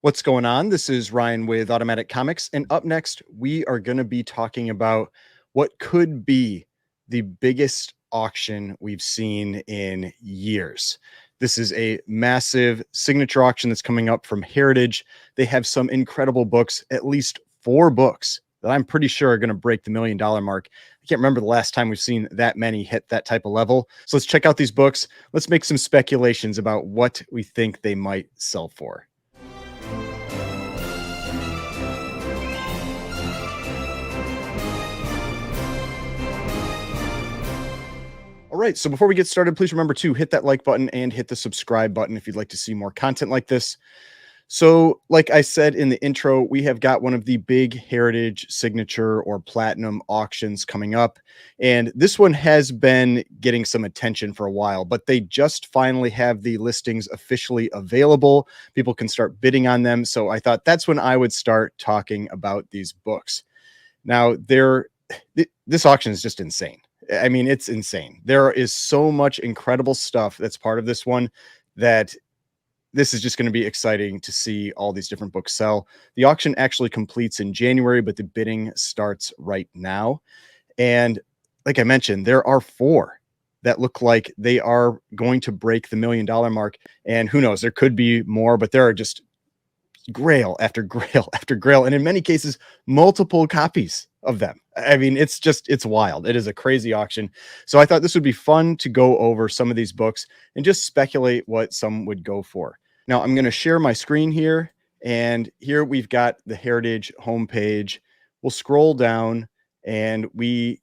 What's going on? This is Ryan with Automatic Comics. And up next, we are going to be talking about what could be the biggest auction we've seen in years. This is a massive signature auction that's coming up from Heritage. They have some incredible books, at least four books that I'm pretty sure are going to break the $1 million mark. I can't remember the last time we've seen that many hit that type of level. So let's check out these books. Let's make some speculations about what we think they might sell for. All right. So before we get started, please remember to hit that like button and hit the subscribe button if you'd like to see more content like this. So, like I said in the intro, we have got one of the big heritage signature or platinum auctions coming up. And this one has been getting some attention for a while, but they just finally have the listings officially available. People can start bidding on them. So I thought that's when I would start talking about these books. Now, this auction is just insane. I mean, it's insane. There is so much incredible stuff that's part of this one that this is just going to be exciting to see all these different books sell. The auction actually completes in January, but the bidding starts right now. And like I mentioned, there are four that look like they are going to break the $1 million mark. And who knows, there could be more, but there are just grail after grail after grail, and in many cases multiple copies of them. I mean, it's wild. It is a crazy auction. So I thought this would be fun to go over some of these books and just speculate what some would go for. Now I'm going to share my screen here, and here we've got the Heritage homepage. We'll scroll down and we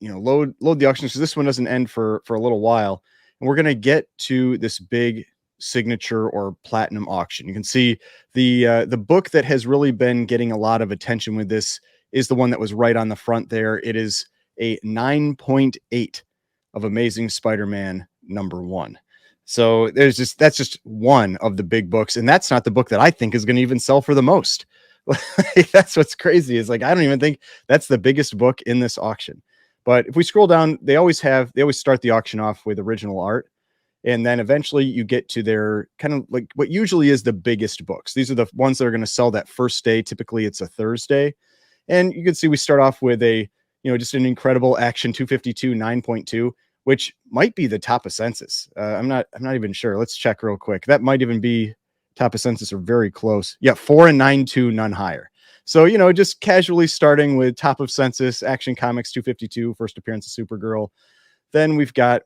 load the auction, because this one doesn't end for a little while, and we're going to get to this big signature or platinum auction. You can see the book that has really been getting a lot of attention with this is the one that was right on the front there. It is a 9.8 of Amazing Spider-Man #1. So that's just one of the big books, and that's not the book that I think is going to even sell for the most. That's what's crazy, is like I don't even think that's the biggest book in this auction. But if we scroll down, they always start the auction off with original art. And then eventually you get to their kind of like what usually is the biggest books. These are the ones that are going to sell that first day. Typically it's a Thursday. And you can see we start off with just an incredible Action 252 9.2, which might be the top of census. I'm not even sure. Let's check real quick. That might even be top of census or very close. Yeah, 4 and 9.2, none higher. So, just casually starting with top of census, Action Comics 252, first appearance of Supergirl. Then we've got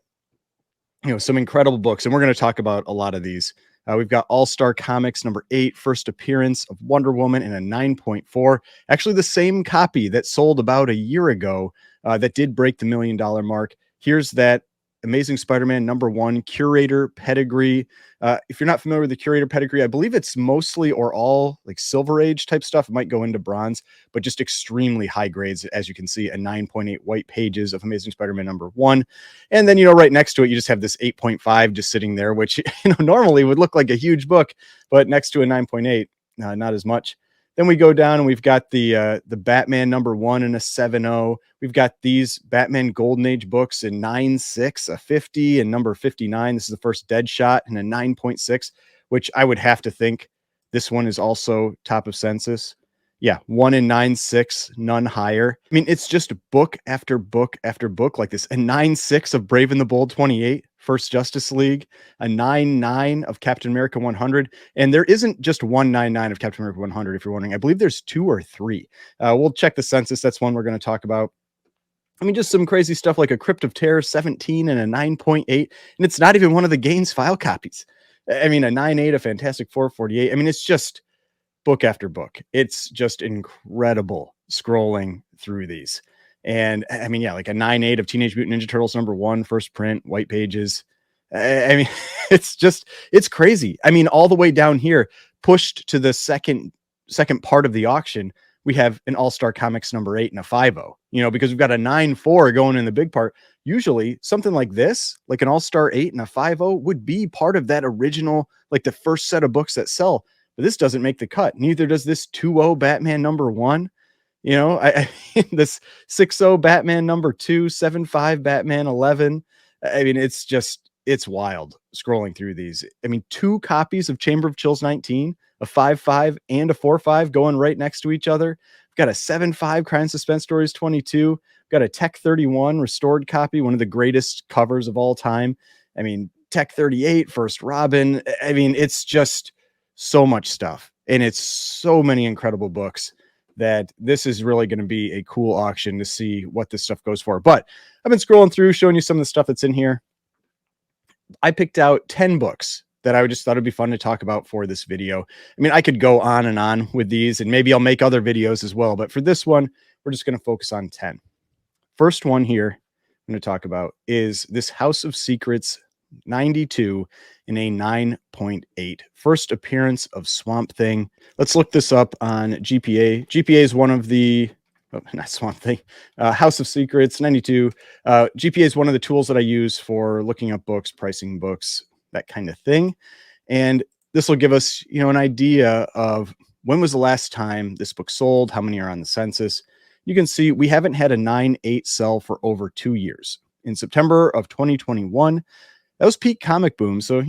some incredible books, and we're going to talk about a lot of these. We've got All-Star Comics #8, first appearance of Wonder Woman, in a 9.4. Actually, the same copy that sold about a year ago that did break the $1 million mark. Here's that Amazing Spider-Man #1 curator pedigree. If you're not familiar with the curator pedigree, I believe it's mostly or all like Silver Age type stuff. It might go into bronze, but just extremely high grades. As you can see, a 9.8 white pages of Amazing Spider-Man #1. And then, right next to it, you just have this 8.5 just sitting there, which, normally would look like a huge book, but next to a 9.8, not as much. Then we go down and we've got the Batman #1 and a 7.0. We've got these Batman Golden Age books in 9.6, a 50, and number 59. This is the first Deadshot in a 9.6, which I would have to think this one is also top of census. Yeah, 1 in 9.6, none higher. I mean, it's just book after book after book like this. A 9.6 of Brave and the Bold 28, first Justice League, a 9.9 of Captain America 100. And there isn't just 199 of Captain America 100, if you're wondering. I believe there's 2 or 3. We'll check the census. That's one we're going to talk about. I mean, just some crazy stuff like a Crypt of Terror 17 and a 9.8. And it's not even one of the Gaines file copies. I mean, a 9.8, a Fantastic Four 48. I mean, it's just book after book. It's just incredible scrolling through these. And I mean, yeah, like a 9.8 of Teenage Mutant Ninja Turtles #1, first print, white pages. I mean, it's crazy. I mean, all the way down here, pushed to the second part of the auction, we have an All-Star Comics #8 and a 5.0, because we've got a 9.4 going in the big part. Usually something like this, like an All-Star 8 and a 5.0 would be part of that original, like the first set of books that sell. But this doesn't make the cut. Neither does this 2.0 Batman #1. I this 6.0 Batman #2, 7.5 Batman 11. I mean, it's it's wild scrolling through these. I mean, 2 copies of Chamber of Chills 19, a 5.5 and a 4.5 going right next to each other. We've got a 7.5 Crime Suspense Stories 22. We've got a Tech 31 restored copy, one of the greatest covers of all time. I mean, Tech 38, First Robin. I mean, it's just so much stuff. And it's so many incredible books that this is really going to be a cool auction to see what this stuff goes for. But I've been scrolling through, showing you some of the stuff that's in here. I picked out 10 books that I just thought it'd be fun to talk about for this video. I mean, I could go on and on with these, and maybe I'll make other videos as well. But for this one, we're just going to focus on 10. First one here I'm going to talk about is this House of Secrets 92 in a 9.8. First appearance of Swamp Thing. Let's look this up on GPA. GPA is one of the, not Swamp Thing, House of Secrets 92. GPA is one of the tools that I use for looking up books, pricing books, that kind of thing. And this will give us, an idea of when was the last time this book sold, how many are on the census. You can see we haven't had a 9.8 sell for over 2 years. In September of 2021, that was peak comic boom. So,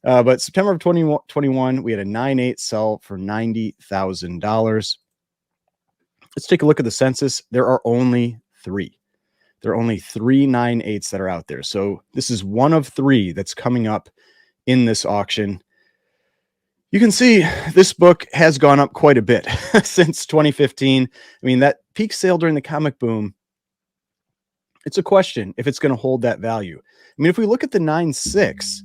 but September of 2021, we had a 9.8 sell for $90,000. Let's take a look at the census. There are only 3. There are only 3 9.8s that are out there. So this is one of 3 that's coming up in this auction. You can see this book has gone up quite a bit since 2015. I mean, that peak sale during the comic boom, it's a question if it's going to hold that value. I mean, if we look at the 9.6,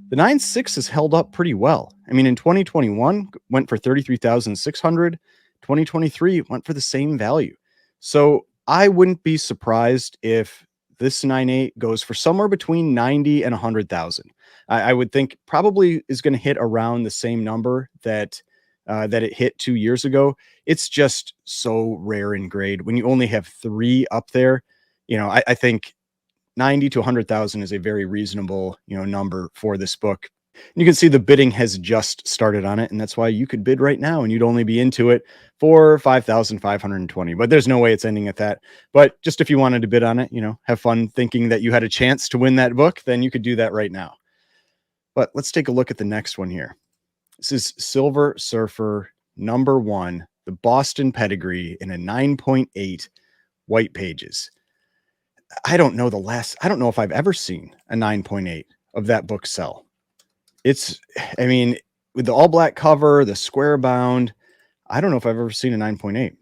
the 9.6 has held up pretty well. I mean, in 2021, went for $33,600. 2023 went for the same value. So I wouldn't be surprised if this 9.8 goes for somewhere between 90 and 100,000. I would think probably is going to hit around the same number that it hit 2 years ago. It's just so rare in grade when you only have 3 up there. I think 90 to 100,000 is a very reasonable, number for this book. And you can see the bidding has just started on it, and that's why you could bid right now and you'd only be into it for 5,520. But there's no way it's ending at that. But just if you wanted to bid on it, have fun thinking that you had a chance to win that book, then you could do that right now. But let's take a look at the next one here. This is Silver Surfer #1, the Boston pedigree in a 9.8 white pages. I don't know if I've ever seen a 9.8 of that book sell. I mean, with the all black cover, the square bound, I don't know if I've ever seen a 9.8.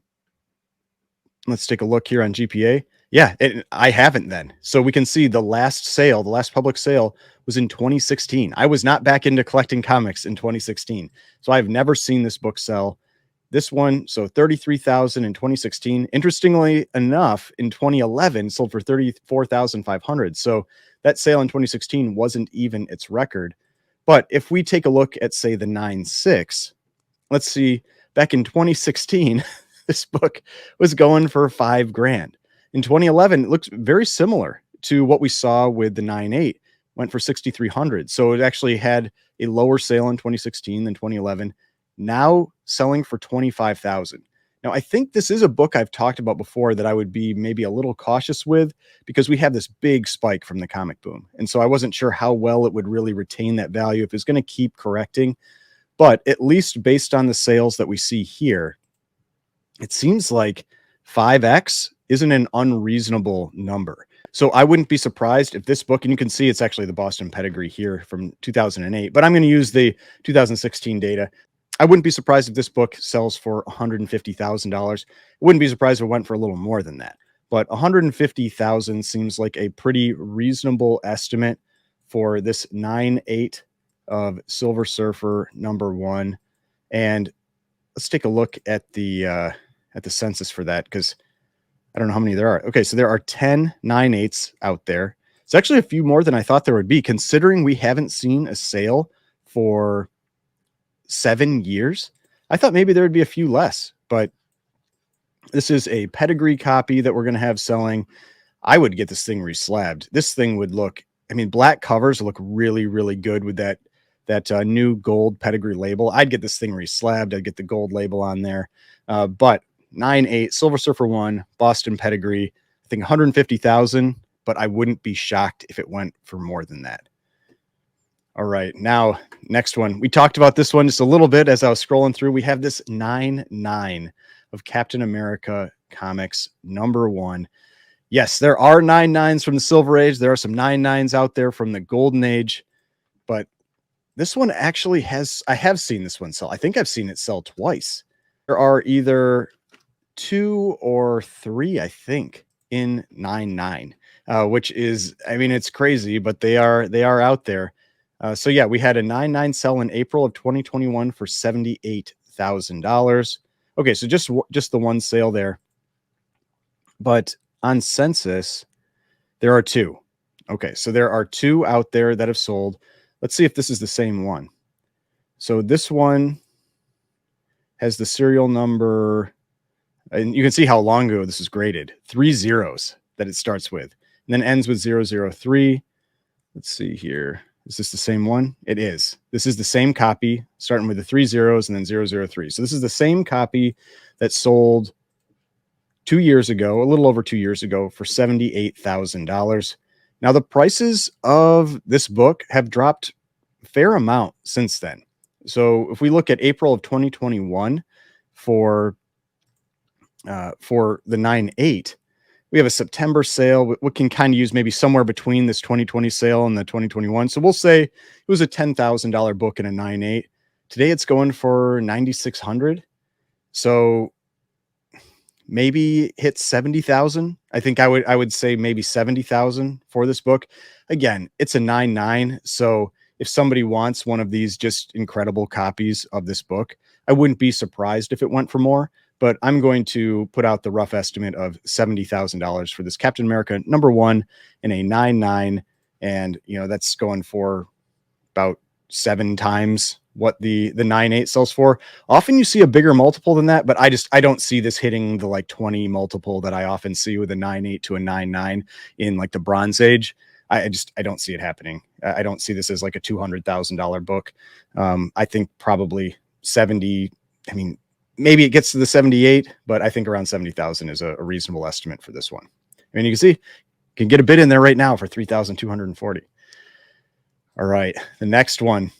Let's take a look here on GPA. Yeah, I haven't then. So we can see the last public sale was in 2016. I was not back into collecting comics in 2016. So I've never seen this book sell. This one, so 33,000 in 2016. Interestingly enough, in 2011 sold for 34,500. So that sale in 2016 wasn't even its record. But if we take a look at, say, the 9.6, let's see, back in 2016, this book was going for $5,000. In 2011, it looks very similar to what we saw with the 9.8, went for $6,300. So it actually had a lower sale in 2016 than 2011, now selling for $25,000. Now, I think this is a book I've talked about before that I would be maybe a little cautious with because we have this big spike from the comic boom. And so I wasn't sure how well it would really retain that value if it's going to keep correcting. But at least based on the sales that we see here, it seems like 5x isn't an unreasonable number. So I wouldn't be surprised if this book, and you can see it's actually the Boston pedigree here from 2008, but I'm going to use the 2016 data. I wouldn't be surprised if this book sells for $150,000. I wouldn't be surprised if it went for a little more than that. But $150,000 seems like a pretty reasonable estimate for this 9.8 of Silver Surfer #1. And let's take a look at the census for that, because I don't know how many there are. Okay, so there are 10 9.8s out there. It's actually a few more than I thought there would be, considering we haven't seen a sale for 7 years. I thought maybe there would be a few less, but this is a pedigree copy that we're going to have selling. I would get this thing reslabbed. This thing would look, I mean, black covers look really, really good with that new gold pedigree label. I'd get this thing reslabbed. I'd get the gold label on there. But 9.8 Silver Surfer 1 Boston pedigree, I think 150,000, but I wouldn't be shocked if it went for more than that. All right. Now, next one. We talked about this one just a little bit as I was scrolling through. We have this 9-9 of Captain America comics #1. Yes, there are 9-9s from the Silver Age. There are some 9-9s out there from the Golden Age, but this one actually I have seen this one sell. I think I've seen it sell twice. There are either 2 or 3, I think, in 9-9, which is, I mean, it's crazy, but they are out there. So yeah, we had a 9-9 sell in April of 2021 for $78,000. Okay, so just the one sale there. But on census, there are 2. Okay, so there are 2 out there that have sold. Let's see if this is the same one. So this one has the serial number, and you can see how long ago this is graded. 3 zeros that it starts with, and then ends with 003. Let's see here. Is this the same one? It is. This is the same copy, starting with the 3 zeros and then 003. So this is the same copy that sold 2 years ago, a little over 2 years ago, for $78,000. Now, the prices of this book have dropped a fair amount since then. So if we look at April of 2021 for the 9-8, we have a September sale. We can kind of use maybe somewhere between this 2020 sale and the 2021. So we'll say it was a $10,000 book in a 9-8. Today it's going for $9,600. So maybe hit 70,000. I think I would say maybe 70,000 for this book. Again, it's a 9-9. So if somebody wants one of these just incredible copies of this book, I wouldn't be surprised if it went for more. But I'm going to put out the rough estimate of $70,000 for this Captain America #1 in a 9-9. And, that's going for about 7 times what the 9-8 sells for. Often you see a bigger multiple than that, but I don't see this hitting the like 20 multiple that I often see with a 9-8 to a 9-9 in like the Bronze Age. I don't see it happening. I don't see this as like a $200,000 book. I think probably 70. I mean, maybe it gets to the 78, but I think around 70,000 is a reasonable estimate for this one. I mean, you can see, you can get a bid in there right now for 3,240. All right, the next one.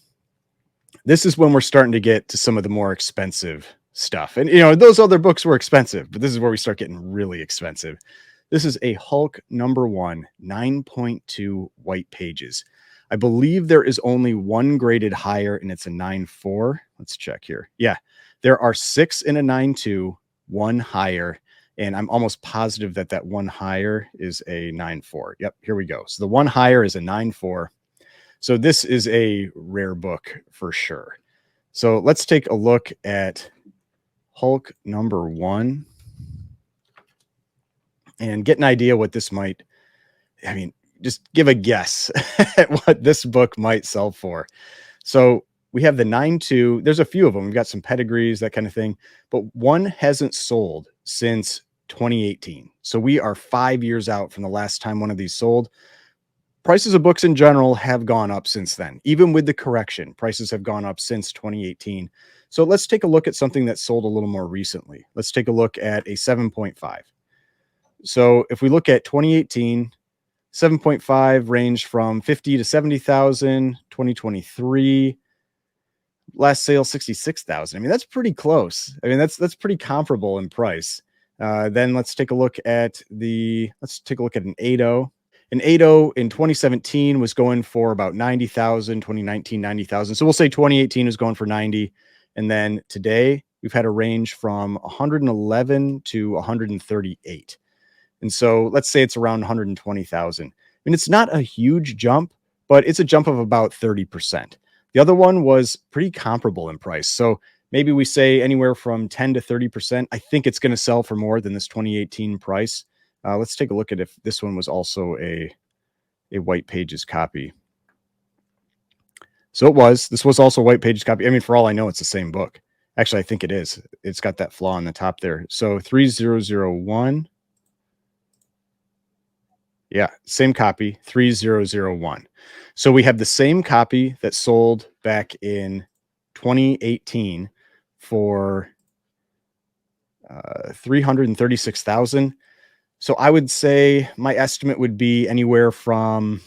This is when we're starting to get to some of the more expensive stuff. And, those other books were expensive, but this is where we start getting really expensive. This is a Hulk #1, 9.2 white pages. I believe there is only one graded higher, and it's a 9.4. Let's check here. Yeah, there are 6 in a 9.2, 1 higher, and I'm almost positive that one higher is a 9.4. Yep, here we go. So the one higher is a 9.4. So this is a rare book for sure. So let's take a look at Hulk #1 and get an idea what this might, just give a guess at what this book might sell for. So we have the 9.2. There's a few of them. We've got some pedigrees, that kind of thing, but one hasn't sold since 2018. So we are 5 years out from the last time one of these sold. Prices of books in general have gone up since then. Even with the correction, prices have gone up since 2018. So let's take a look at something that sold a little more recently. Let's take a look at a 7.5. So if we look at 2018, 7.5 ranged from 50 to 70,000. 2023, last sale 66,000. I mean, that's pretty close. I mean, that's pretty comparable in price. Then let's take a look at an 8.0. An 8.0 in 2017 was going for about 90,000. 2019, 90,000. So we'll say 2018 is going for 90. And then today we've had a range from 111 to 138. And so let's say it's around 120,000. I mean, it's not a huge jump, but it's a jump of about 30%. The other one was pretty comparable in price. So maybe we say anywhere from 10 to 30%. I think it's going to sell for more than this 2018 price. Let's take a look at if this one was also a white pages copy. So this was also a white pages copy. I mean, for all I know, it's the same book. Actually, I think it is. It's got that flaw on the top there. So 3001. Yeah, same copy, 3001. So we have the same copy that sold back in 2018 for 336,000. So I would say my estimate would be anywhere from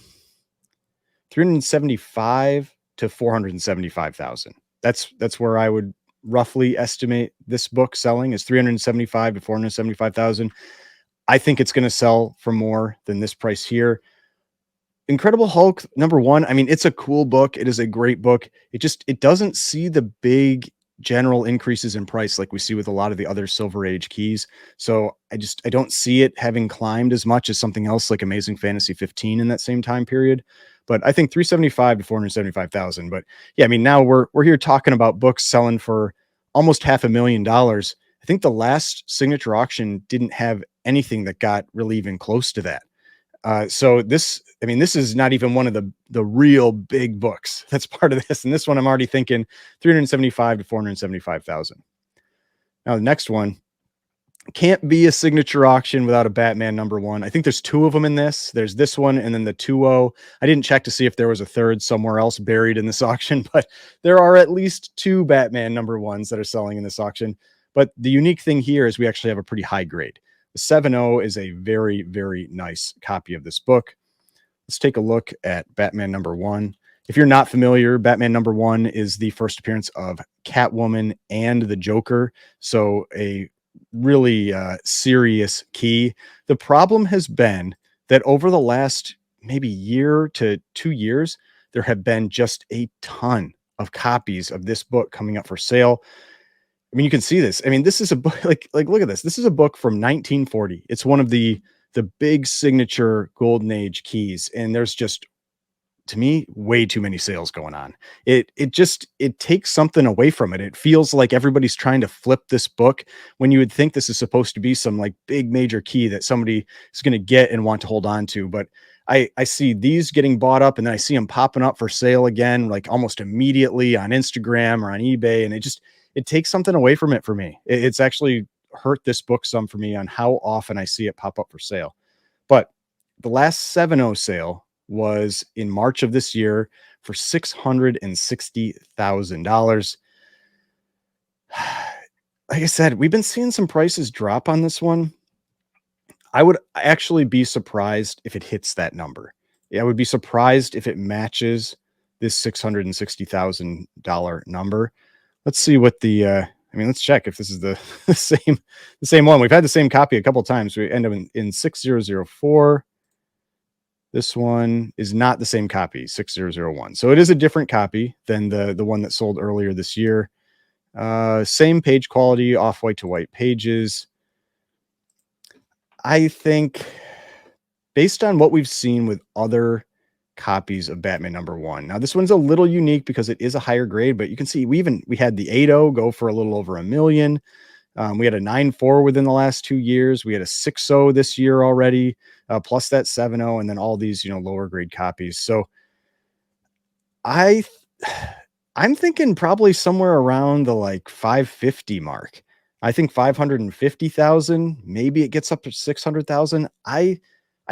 375 to 475,000. That's where I would roughly estimate this book selling, is 375 to 475,000. I think it's going to sell for more than this price here. Incredible Hulk #1. I mean, it's a cool book. It is a great book. It doesn't see the big general increases in price like we see with a lot of the other Silver Age keys. So I don't see it having climbed as much as something else like Amazing Fantasy 15 in that same time period. But I think 375 to 475,000. But yeah, I mean, now we're here talking about books selling for almost $500,000. I think the last signature auction didn't have anything that got really even close to that. So this, I mean, this is not even one of the real big books that's part of this. And this one, I'm already thinking 375 to 475,000. Now, the next one can't be a signature auction without a Batman #1. I think there's two of them in this. There's this one and then the 2-0. I didn't check to see if there was a third somewhere else buried in this auction, but there are at least two Batman #1s that are selling in this auction. But the unique thing here is we actually have a pretty high grade. The 7-0 is a very, very nice copy of this book. Let's take a look at Batman #1. If you're not familiar, Batman #1 is the first appearance of Catwoman and the Joker. So a really serious key. The problem has been that over the last maybe year to 2 years, there have been just a ton of copies of this book coming up for sale. I mean, you can see this. I mean, this is a book like look at this. This is a book from 1940. It's one of the big signature golden age keys, and there's just, to me, way too many sales going on. It takes something away from it. It feels like everybody's trying to flip this book when you would think this is supposed to be some like big major key that somebody is going to get and want to hold on to. But I see these getting bought up, and then I see them popping up for sale again, like almost immediately on Instagram or on eBay, and it takes something away from it for me. It's actually hurt this book some for me on how often I see it pop up for sale. But the last 7-0 sale was in March of this year for $660,000. Like I said, we've been seeing some prices drop on this one. I would actually be surprised if it hits that number. Yeah, I would be surprised if it matches this $660,000 number. Let's see what I mean, let's check if this is the same one. We've had the same copy a couple of times. We end up in 6004. This one is not the same copy, 6001. So it is a different copy than the one that sold earlier this year. Same page quality, off-white to white pages. I think based on what we've seen with other copies of Batman #1. Now this one's a little unique because it is a higher grade, but you can see we had the 8-0 go for a little over $1 million. We had a 9-4 within the last 2 years. We had a 6-0 this year already, plus that 7-0, and then all these, lower grade copies. So I'm thinking probably somewhere around the like 550 mark. I think 550,000, maybe it gets up to 600,000. I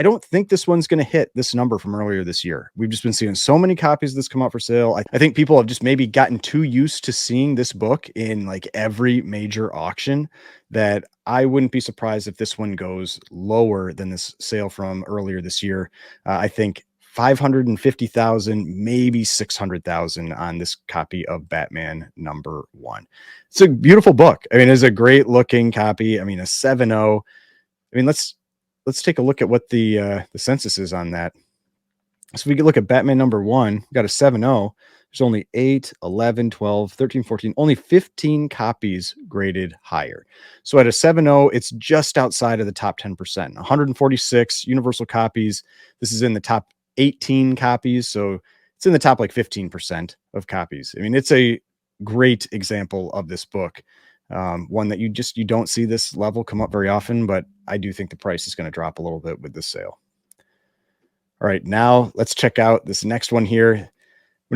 don't think this one's going to hit this number from earlier this year. We've just been seeing so many copies of this come out for sale. I think people have just maybe gotten too used to seeing this book in like every major auction that I wouldn't be surprised if this one goes lower than this sale from earlier this year. I think 550,000, maybe 600,000 on this copy of Batman #1. It's a beautiful book. I mean, it's a great looking copy. I mean, a 7-0. I mean, let's take a look at what the census is on that. So we can look at Batman #1, we got a 7-0. There's only 8, 11, 12, 13, 14, only 15 copies graded higher. So at a 7-0, it's just outside of the top 10%. 146 universal copies. This is in the top 18 copies. So it's in the top like 15% of copies. I mean, it's a great example of this book. One that you don't see this level come up very often, but I do think the price is going to drop a little bit with this sale. All right, now let's check out this next one here.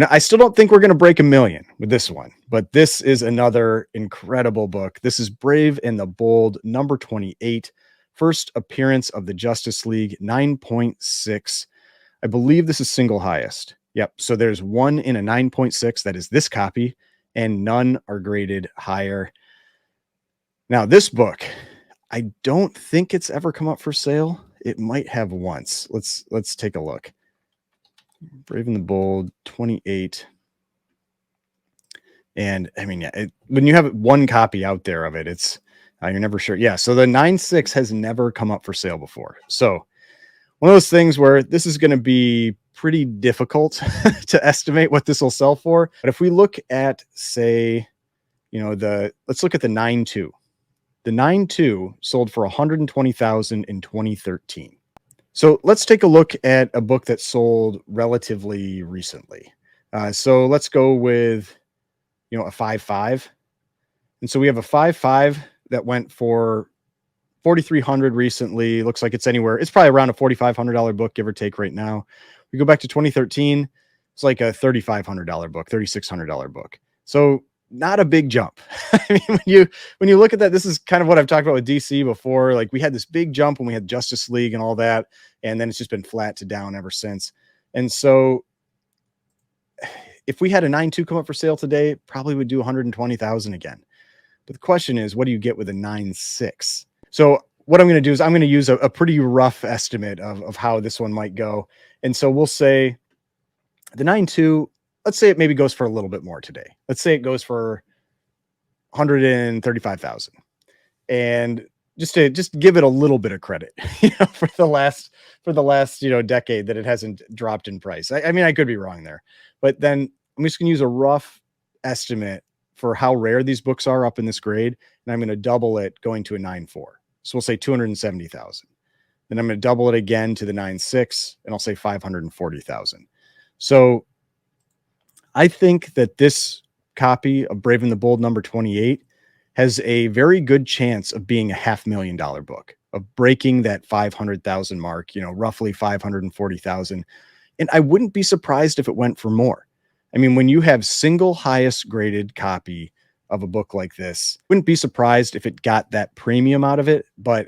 I still don't think we're going to break $1 million with this one, but this is another incredible book. This is Brave and the Bold, number 28, first appearance of the Justice League, 9.6. I believe this is single highest. Yep. So there's one in a 9.6. That is this copy, and none are graded higher. Now, this book, I don't think it's ever come up for sale. It might have once. Let's take a look. Brave and the Bold, 28. And I mean, yeah, when you have one copy out there of it, it's you're never sure. Yeah. So the 9.6 has never come up for sale before. So one of those things where this is going to be pretty difficult to estimate what this will sell for. But if we look at, say, let's look at the 9.2. The 9.2 sold for 120,000 in 2013. So let's take a look at a book that sold relatively recently. So let's go with, a 5.5. And so we have a 5.5 that went for 4,300 recently. Looks like it's anywhere. It's probably around a $4,500 book, give or take right now. We go back to 2013. It's like a $3,500 book, $3,600 book. So not a big jump. I mean, when you look at that, this is kind of what I've talked about with DC before. Like we had this big jump when we had Justice League and all that, and then it's just been flat to down ever since. And so if we had a 9.2 come up for sale today, probably would do 120,000 again. But the question is, what do you get with a 9.6? So what I'm going to do is I'm going to use a pretty rough estimate of how this one might go. And so we'll say the 9.2, let's say it maybe goes for a little bit more today. Let's say it goes for 135,000. And just give it a little bit of credit, for the last decade that it hasn't dropped in price. I mean, I could be wrong there, but then I'm just going to use a rough estimate for how rare these books are up in this grade. And I'm going to double it going to a 9.4. So we'll say 270,000. Then I'm going to double it again to the 9.6 and I'll say 540,000. So I think that this copy of Brave and the Bold number 28 has a very good chance of being a $500,000 book, of breaking that 500,000 mark, roughly 540,000. And I wouldn't be surprised if it went for more. I mean, when you have single highest graded copy of a book like this, wouldn't be surprised if it got that premium out of it. But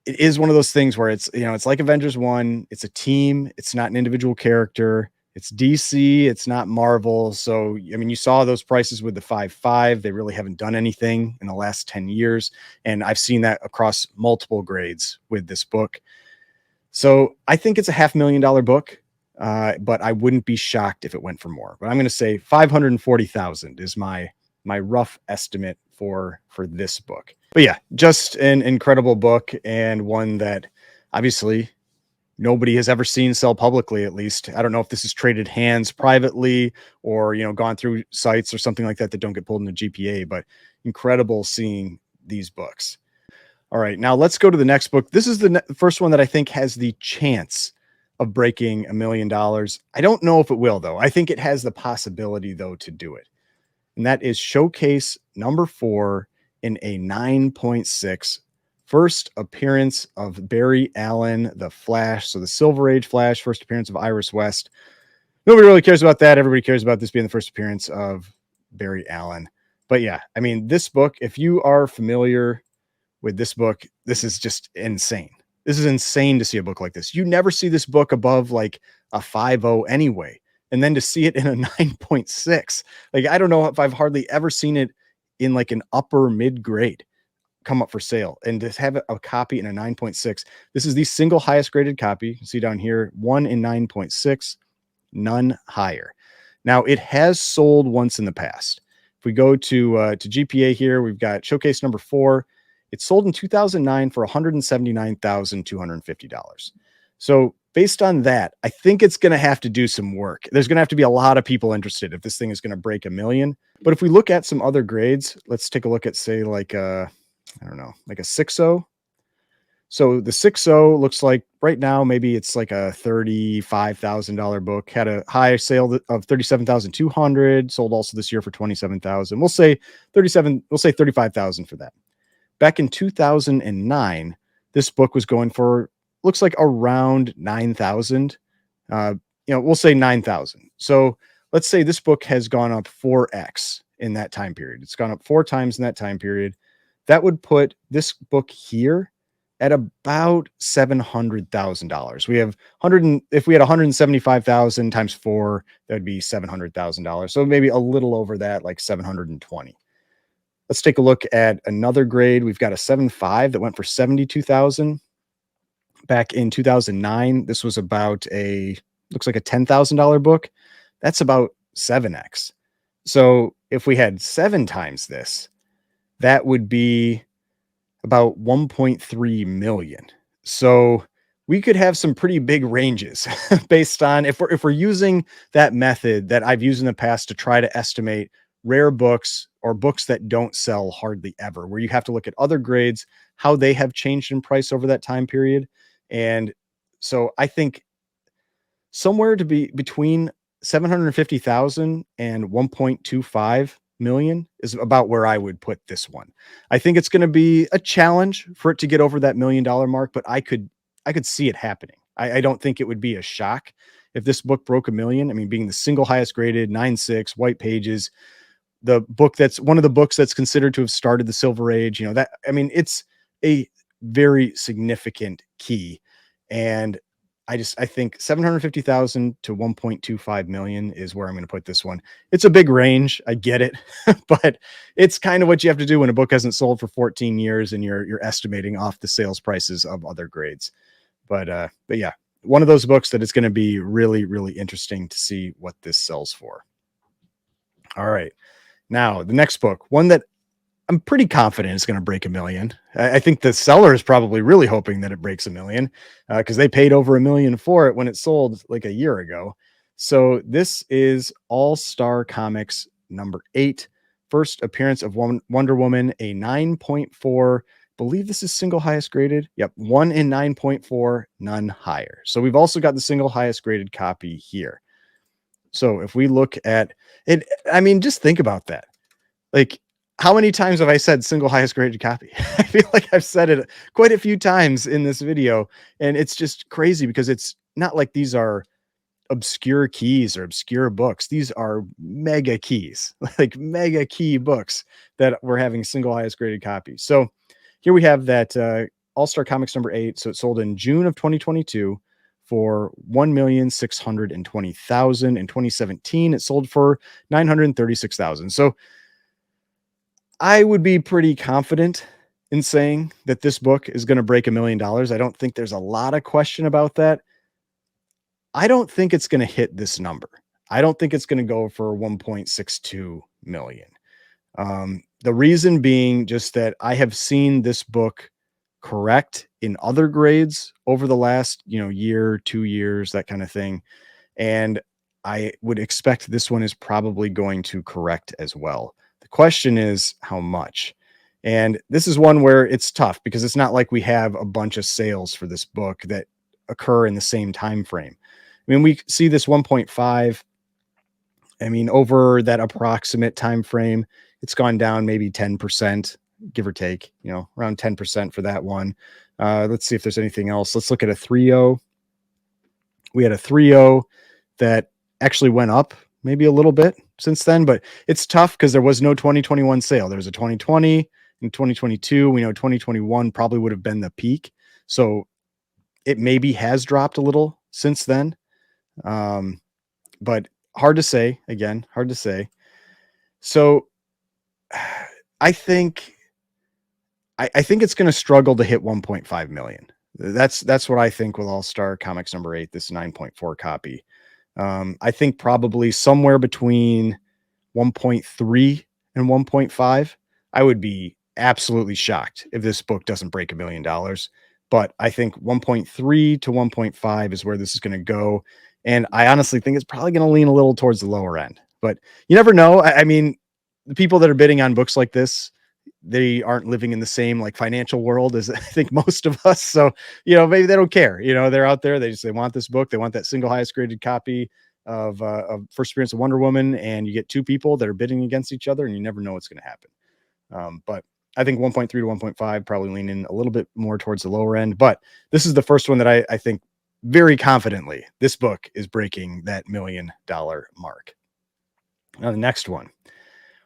it is one of those things where it's like Avengers 1, it's a team, it's not an individual character. It's DC, it's not Marvel. So, I mean, you saw those prices with the 5.5. They really haven't done anything in the last 10 years. And I've seen that across multiple grades with this book. So I think it's a $500,000 book, but I wouldn't be shocked if it went for more. But I'm going to say 540,000 is my rough estimate for this book. But yeah, just an incredible book, and one that obviously nobody has ever seen sell publicly, at least. I don't know if this is traded hands privately or, gone through sites or something like that don't get pulled into GPA, but incredible seeing these books. All right, now let's go to the next book. This is the first one that I think has the chance of breaking $1 million. I don't know if it will, though. I think it has the possibility, though, to do it. And that is Showcase number 4 in a 9.6. First appearance of Barry Allen, the Flash. So the Silver Age Flash, first appearance of Iris West. Nobody really cares about that. Everybody cares about this being the first appearance of Barry Allen. But yeah, I mean, this book, if you are familiar with this book, this is just insane. This is insane to see a book like this. You never see this book above like a 5.0 anyway. And then to see it in a 9.6, like, I don't know if I've hardly ever seen it in like an upper mid grade come up for sale, and to have a copy in a 9.6. This is the single highest graded copy. You can see down here, 1 in 9.6, none higher. Now it has sold once in the past. If we go to GPA here, we've got Showcase number 4. It sold in 2009 for $179,250. So based on that, I think it's going to have to do some work. There's going to have to be a lot of people interested if this thing is going to break $1 million. But if we look at some other grades, let's take a look at, say, like I don't know, like a 6.0. So the 6.0 looks like right now, maybe it's like a $35,000 book, had a high sale of 37,200, sold also this year for 27,000. We'll say 35,000 for that. Back in 2009, this book was going for, looks like around 9,000. We'll say 9,000. So let's say this book has gone up 4x in that time period. It's gone up 4 times in that time period. That would put this book here at about $700,000. We have if we had 175,000 times 4, that would be $700,000. So maybe a little over that, like 720. Let's take a look at another grade. We've got a 7.5 that went for 72,000. Back in 2009, this was about looks like a $10,000 book. That's about 7x. So If we had 7 times this, that would be about 1.3 million. So we could have some pretty big ranges based on if we're using that method that I've used in the past to try to estimate rare books or books that don't sell hardly ever, where you have to look at other grades, how they have changed in price over that time period. And so I think somewhere to be between 750,000 and 1.25 million is about where I would put this one. I think it's going to be a challenge for it to get over that $1 million mark, but I could see it happening. I don't think it would be a shock if this book broke a million. I mean, being the single highest graded 9.6 white pages, the book that's one of the books that's considered to have started the Silver Age, that, I mean, it's a very significant key. And I think 750,000 to 1.25 million is where I'm going to put this one. It's a big range. I get it, but it's kind of what you have to do when a book hasn't sold for 14 years and you're estimating off the sales prices of other grades. But yeah, one of those books that it's going to be really, really interesting to see what this sells for. All right. Now, the next book, one that I'm pretty confident it's going to break a million. I think the seller is probably really hoping that it breaks a million because they paid over $1 million for it when it sold like a year ago. So this is All-Star Comics number 8, first appearance of Wonder Woman, a 9.4. Believe this is single highest graded. Yep, 1 in 9.4, none higher. So we've also got the single highest graded copy here. So if we look at it, I mean, just think about that. Like, how many times have I said single highest graded copy? I feel like I've said it quite a few times in this video, and it's just crazy because it's not like these are obscure keys or obscure books. These are mega keys, like mega key books that we're having single highest graded copies. So here we have that All-Star Comics number 8. So it sold in June of 2022 for 1,620,000. In 2017, it sold for 936,000. So I would be pretty confident in saying that this book is going to break $1 million. I don't think there's a lot of question about that. I don't think it's going to hit this number. I don't think it's going to go for 1.62 million. The reason being just that I have seen this book correct in other grades over the last, year, 2 years, that kind of thing. And I would expect this one is probably going to correct as well. The question is how much. And this is one where it's tough because it's not like we have a bunch of sales for this book that occur in the same time frame. I mean, we see this 1.5. I mean, over that approximate time frame, it's gone down maybe 10%, give or take, around 10% for that one. Let's see if there's anything else. Let's look at a 3.0. We had a 3.0 that actually went up maybe a little bit since then, but it's tough because there was no 2021 sale. There was a 2020 and 2022. We know 2021 probably would have been the peak. So it maybe has dropped a little since then. But hard to say. Again, hard to say. So I think it's going to struggle to hit 1.5 million. That's what I think with All-Star Comics number 8, this 9.4 copy. I think probably somewhere between 1.3 and 1.5. I would be absolutely shocked if this book doesn't break $1 million. But I think 1.3 to 1.5 is where this is going to go. And I honestly think it's probably going to lean a little towards the lower end. But you never know. I mean, the people that are bidding on books like this, they aren't living in the same financial world as I think most of us. So, maybe they don't care. They're out there. They want this book. They want that single highest graded copy of First Appearance of Wonder Woman. And you get two people that are bidding against each other and you never know what's going to happen. But I think 1.3 to 1.5 probably leaning a little bit more towards the lower end. But this is the first one that I think very confidently this book is breaking that $1 million mark. Now, the next one,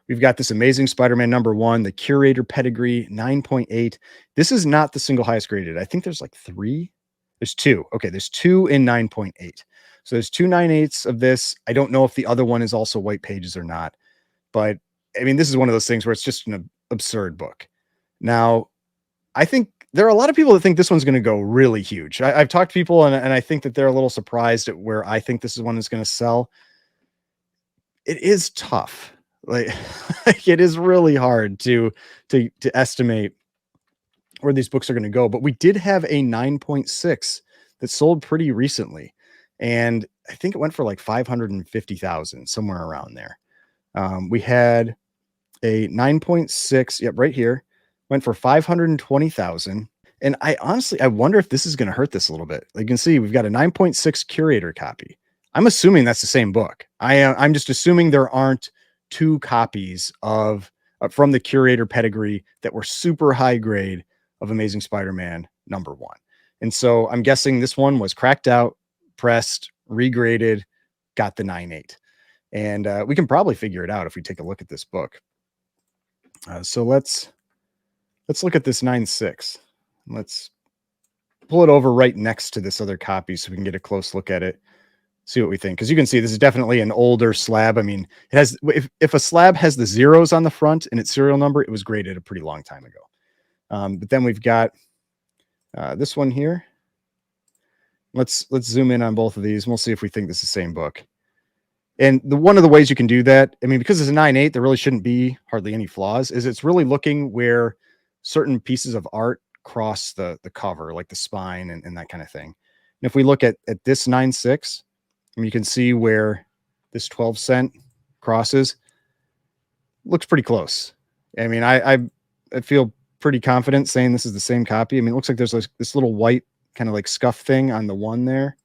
we've got this Amazing Spider-Man number 1, the Curator Pedigree 9.8. This is not the single highest graded. I think there's 3. There's 2. Okay, there's 2 in 9.8. So there's 2 9/8 of this. I don't know if the other one is also white pages or not. But, I mean, this is one of those things where it's just an absurd book. Now, I think there are a lot of people that think this one's going to go really huge. I've talked to people, and I think that they're a little surprised at where I think this is one is going to sell. It is tough. Like, like it is really hard to estimate where these books are going to go. But we did have a 9.6 that sold pretty recently, and I think it went for like 550,000, somewhere around there. We had a 9.6, yep, right here, went for 520,000. And I honestly, I wonder if this is going to hurt this a little bit. Like you can see, we've got a 9.6 curator copy. I'm assuming that's the same book. I'm just assuming there aren't two copies of from the curator pedigree that were super high grade of Amazing Spider-Man #1. And so I'm guessing this one was cracked out, pressed, regraded, got the 9.8. And we can probably figure it out if we take a look at this book. So let's look at this 9.6. Let's pull it over right next to this other copy so we can get a close look at it, see what we think. Because you can see this is definitely an older slab. I mean, it has, if a slab has the zeros on the front and its serial number, it was graded a pretty long time ago. But then we've got this one here. Let's zoom in on both of these and we'll see if we think this is the same book. And one of the ways you can do that, I mean, because it's a 9.8, there really shouldn't be hardly any flaws, is it's really looking where certain pieces of art cross the cover, like the spine and that kind of thing. And if we look at this 9.6, you can see where this 12-cent crosses. Looks pretty close. I mean, I feel pretty confident saying this is the same copy. I mean, it looks like there's this little white kind of like scuff thing on the one there.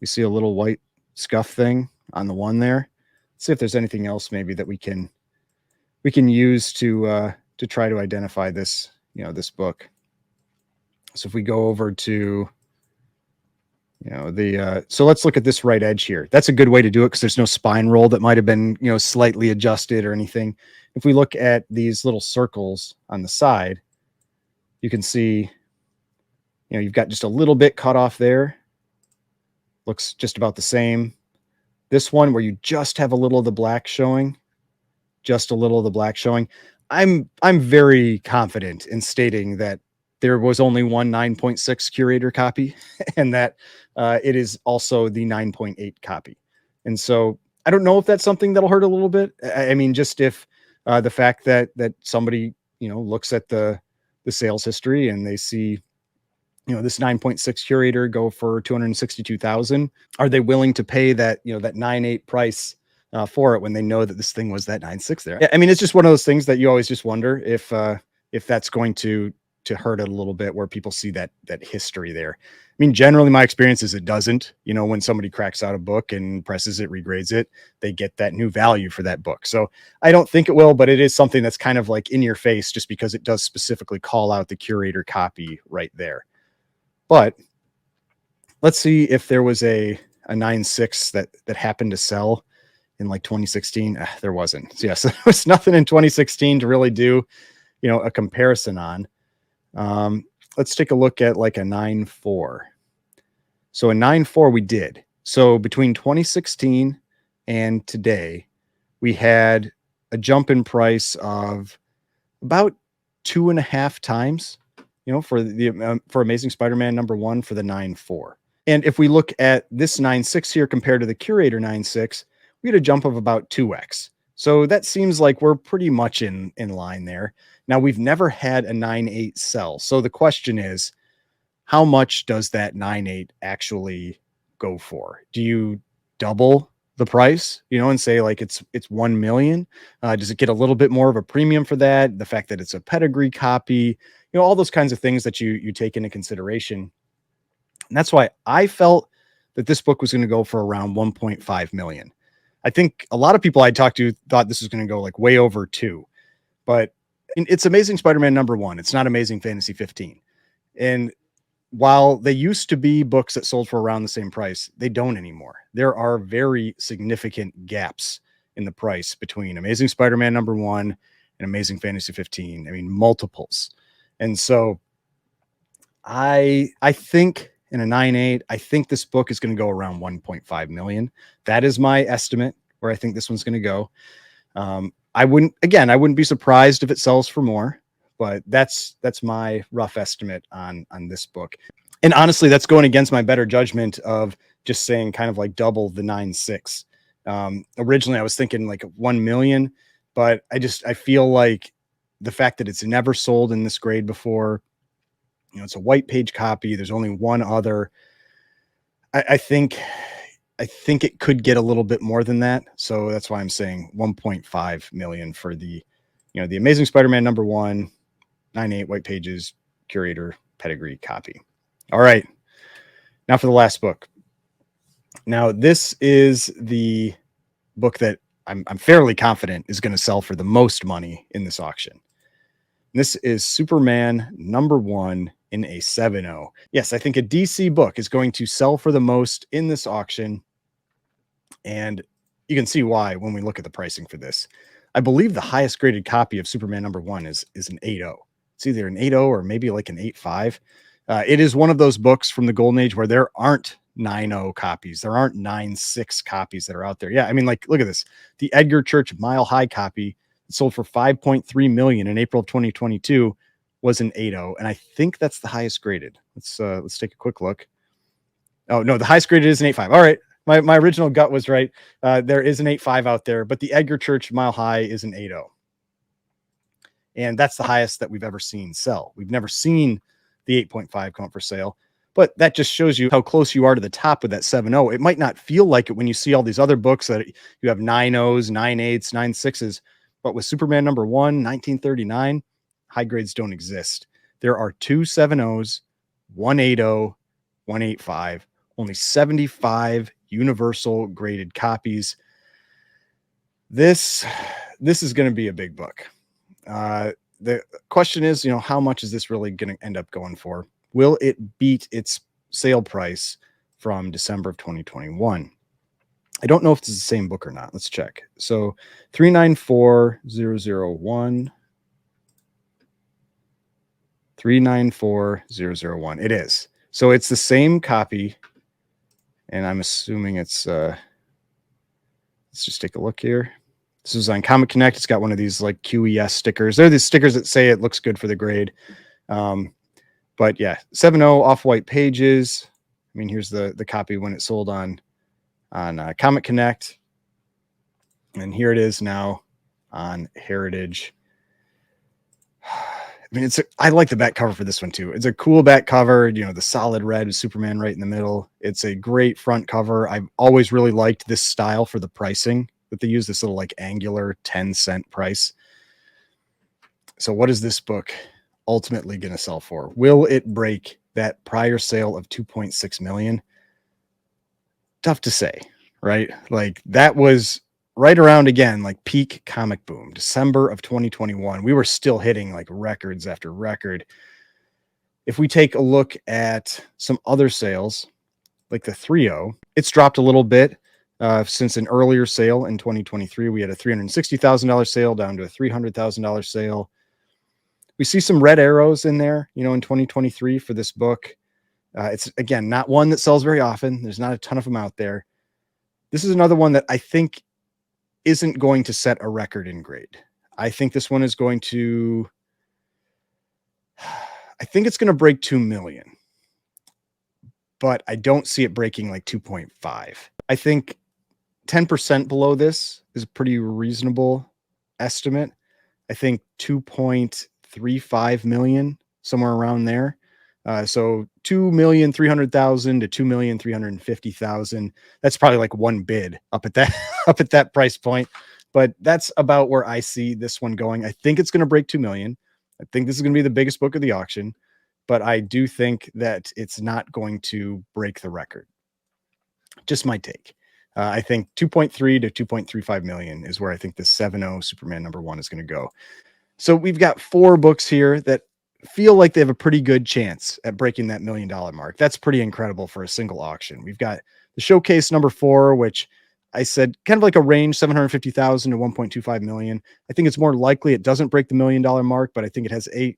We see a little white scuff thing on the one there. Let's see if there's anything else maybe that we can use to try to identify this, this book. So if we go over to, so let's look at this right edge here. That's a good way to do it because there's no spine roll that might have been, slightly adjusted or anything. If we look at these little circles on the side, you can see, you've got just a little bit cut off there. Looks just about the same. This one where you just have a little of the black showing, I'm very confident in stating that there was only one 9.6 curator copy and that it is also the 9.8 copy. And so I don't know if that's something that'll hurt a little bit. I mean, just if the fact that somebody, looks at the sales history and they see, this 9.6 curator go for 262,000. Are they willing to pay that, that 9.8 price for it when they know that this thing was that 9.6 there? I mean, it's just one of those things that you always just wonder if that's going to hurt it a little bit where people see that history there. I mean, generally my experience is it doesn't. When somebody cracks out a book and presses it, regrades it, they get that new value for that book. So I don't think it will, but it is something that's kind of like in your face just because it does specifically call out the curator copy right there. But let's see if there was a 9.6 that happened to sell in like 2016. There wasn't. So yes, there was nothing in 2016 to really do, a comparison on. Let's take a look at like a 9.4. So a 9.4 we did. So between 2016 and today, we had a jump in price of about 2.5 times. For Amazing Spider-Man #1 for the 9.4. And if we look at this 9.6 here compared to the curator 9.6, we had a jump of about 2x. So that seems like we're pretty much in line there. Now, we've never had a 9.8 sell. So the question is, how much does that 9.8 actually go for? Do you double the price, and say like it's 1 million? Does it get a little bit more of a premium for that? The fact that it's a pedigree copy, all those kinds of things that you take into consideration. And that's why I felt that this book was going to go for around 1.5 million. I think a lot of people I talked to thought this was going to go like way over 2, but it's Amazing Spider-Man #1. It's not Amazing Fantasy 15. And while they used to be books that sold for around the same price, they don't anymore. There are very significant gaps in the price between Amazing Spider-Man #1 and Amazing Fantasy 15. I mean, multiples. And so I think in a 9.8, I think this book is going to go around 1.5 million. That is my estimate where I think this one's going to go. I wouldn't be surprised if it sells for more, but that's my rough estimate on this book. And honestly, that's going against my better judgment of just saying kind of like double the 9.6. Originally I was thinking like 1 million, but I feel like the fact that it's never sold in this grade before, it's a white page copy. There's only one other. I think it could get a little bit more than that. So that's why I'm saying 1.5 million for the Amazing Spider-Man #1, 9/8 white pages, curator pedigree copy. All right. Now for the last book. Now this is the book that I'm fairly confident is going to sell for the most money in this auction. This is Superman #1 in a 7.0. Yes, I think a DC book is going to sell for the most in this auction. And you can see why when we look at the pricing for this. I believe the highest graded copy of Superman #1 is an 8.0. It's either an 8.0 or maybe like an 8.5. It is one of those books from the Golden Age where there aren't 9.0 copies. There aren't 9.6 copies that are out there. Yeah, I mean, like, look at this. The Edgar Church Mile High copy sold for 5.3 million in April of 2022 was an 8.0, and I think that's the highest graded. Let's take a quick look. Oh no, the highest graded is an 8.5. All right, my original gut was right. There is an 8.5 out there, but the Edgar Church Mile High is an 8.0, and that's the highest that we've ever seen sell. We've never seen the 8.5 come up for sale. But that just shows you how close you are to the top with that 7.0. It might not feel like it when you see all these other books that you have 9.0s, 9.8s, 9.6s. But with Superman #1, 1939, high grades don't exist. There are 2 7.0s, 1 8.0, 1 8.5, only 75 universal graded copies. This is going to be a big book. The question is, how much is this really going to end up going for? Will it beat its sale price from December of 2021? I don't know if it's the same book or not. Let's check. So 394,001. 394,001. It is. So it's the same copy. And I'm assuming it's, let's just take a look here. This is on Comic Connect. It's got one of these like QES stickers. They're the stickers that say it looks good for the grade. But yeah, 7.0 off-white pages. I mean, here's the copy when it sold on Comic Connect. And here it is now on Heritage. I mean, I like the back cover for this one too. It's a cool back cover, the solid red with Superman right in the middle. It's a great front cover. I've always really liked this style for the pricing that they use, this little like angular 10-cent price. So what is this book ultimately going to sell for? Will it break that prior sale of 2.6 million? Tough to say, right? Like that was right around again, like peak comic boom, December of 2021. We were still hitting like records after record. If we take a look at some other sales, like the 3.0, it's dropped a little bit since an earlier sale in 2023. We had a $360,000 sale down to a $300,000 sale. We see some red arrows in there, in 2023 for this book. It's, again, not one that sells very often. There's not a ton of them out there. This is another one that I think isn't going to set a record in grade. I think this one is going to, I think it's going to break 2 million, but I don't see it breaking like 2.5. I think 10% below this is a pretty reasonable estimate. I think 2.35 million, somewhere around there. So 2,300,000 to 2,350,000. That's probably like one bid up at that price point. But that's about where I see this one going. I think it's going to break 2 million. I think this is going to be the biggest book of the auction, but I do think that it's not going to break the record. Just my take. I think 2.3 to 2.35 million is where I think the 7.0 Superman #1 is going to go. So we've got 4 books here that feel like they have a pretty good chance at breaking that $1 million mark. That's pretty incredible for a single auction. We've got the Showcase #4, which I said kind of like a range, 750,000 to 1.25 million. I think it's more likely it doesn't break the $1 million mark, but I think it has a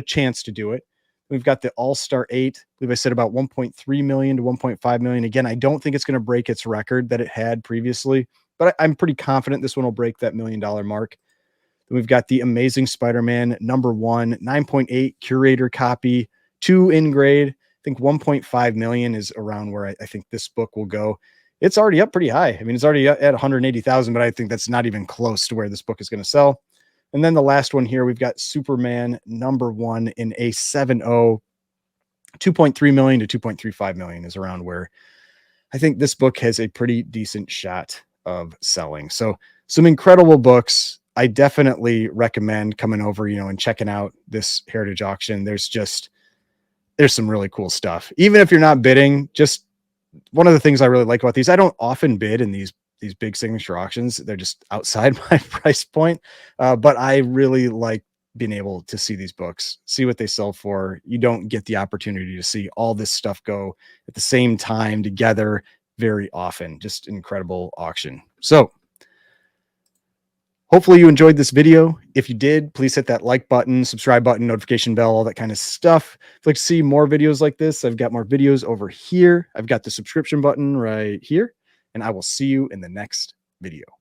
chance to do it. We've got the All-Star 8. I believe I said about 1.3 million to 1.5 million. Again, I don't think it's going to break its record that it had previously, but I'm pretty confident this one will break that $1 million mark. Then we've got the Amazing Spider-Man #1, 9.8 curator copy, 2 in grade. I think 1.5 million is around where I think this book will go. it's already up pretty high. I mean, it's already at 180,000, but I think that's not even close to where this book is going to sell. And then the last one here, we've got Superman #1 in a 7.0, 2.3 million to 2.35 million is around where I think this book has a pretty decent shot of selling. So some incredible books. I definitely recommend coming over, and checking out this heritage auction. There's some really cool stuff. Even if you're not bidding, just one of the things I really like about these, I don't often bid in these big signature auctions. They're just outside my price point. But I really like being able to see these books, see what they sell for. You don't get the opportunity to see all this stuff go at the same time together very often. Just an incredible auction. So hopefully you enjoyed this video. If you did, please hit that like button, subscribe button, notification bell, all that kind of stuff. If you'd like to see more videos like this, I've got more videos over here. I've got the subscription button right here, and I will see you in the next video.